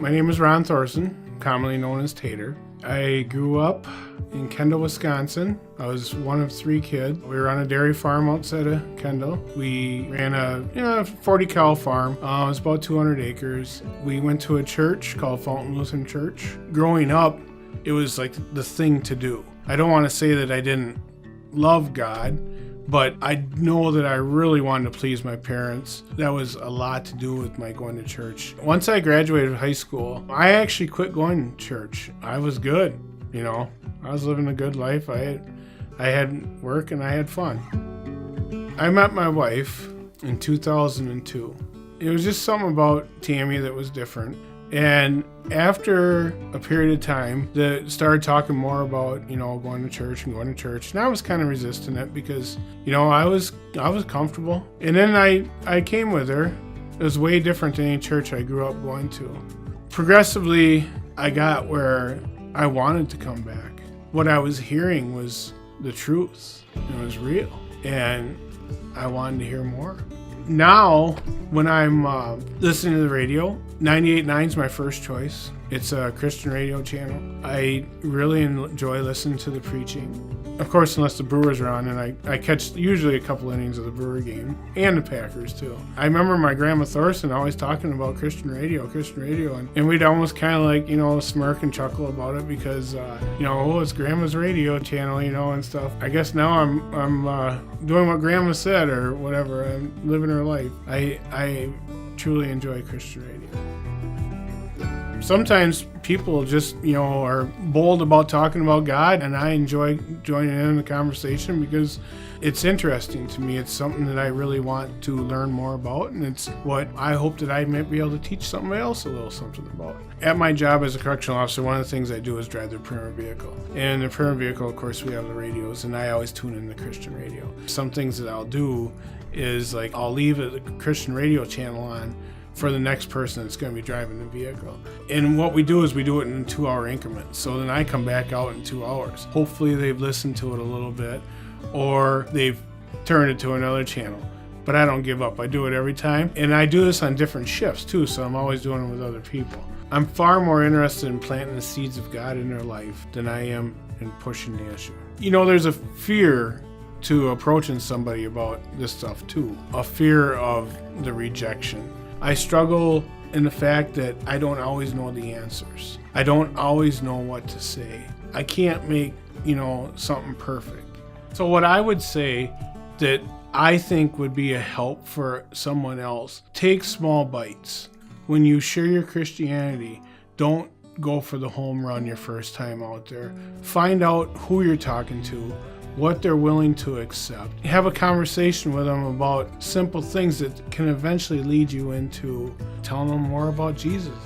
My name is Ron Thorson, commonly known as Tater. I grew up in Kendall, Wisconsin. I was one of 3 kids. We were on a dairy farm outside of Kendall. We ran a 40 cow farm. It was about 200 acres. We went to a church called Fountain Lutheran Church. Growing up, it was like the thing to do. I don't want to say that I didn't love God, but I know that I really wanted to please my parents. That was a lot to do with my going to church. Once I graduated high school, I actually quit going to church. I was good, I was living a good life. I had work and I had fun. I met my wife in 2002. It was just something about Tammy that was different. And after a period of time, that started talking more about, going to church. And I was kind of resisting it because, I was comfortable. And then I came with her. It was way different than any church I grew up going to. Progressively, I got where I wanted to come back. What I was hearing was the truth. It was real. And I wanted to hear more. Now, when I'm listening to the radio, 98.9 is my first choice. It's a Christian radio channel. I really enjoy listening to the preaching. Of course, unless the Brewers are on, and I catch usually a couple innings of the Brewer game, and the Packers too. I remember my grandma Thorson always talking about Christian radio, and we'd almost kind of smirk and chuckle about it because, it's grandma's radio channel, and stuff. I guess now I'm doing what grandma said or whatever. I'm living her life. I truly enjoy Christian radio. Sometimes people just, are bold about talking about God, and I enjoy joining in the conversation because it's interesting to me. It's something that I really want to learn more about, and it's what I hope that I might be able to teach somebody else a little something about. At my job as a correctional officer, one of the things I do is drive the primer vehicle. And in the primer vehicle, of course, we have the radios, and I always tune in the Christian radio. Some things that I'll do is I'll leave the Christian radio channel on for the next person that's going to be driving the vehicle. And what we do is we do it in 2-hour increments. So then I come back out in 2 hours. Hopefully they've listened to it a little bit or they've turned it to another channel. But I don't give up. I do it every time. And I do this on different shifts too, so I'm always doing it with other people. I'm far more interested in planting the seeds of God in their life than I am in pushing the issue. There's a fear to approaching somebody about this stuff too. A fear of the rejection. I struggle in the fact that I don't always know the answers. I don't always know what to say. I can't make, something perfect. So what I would say that I think would be a help for someone else, take small bites. When you share your Christianity, don't go for the home run your first time out there. Find out who you're talking to, what they're willing to accept. Have a conversation with them about simple things that can eventually lead you into telling them more about Jesus.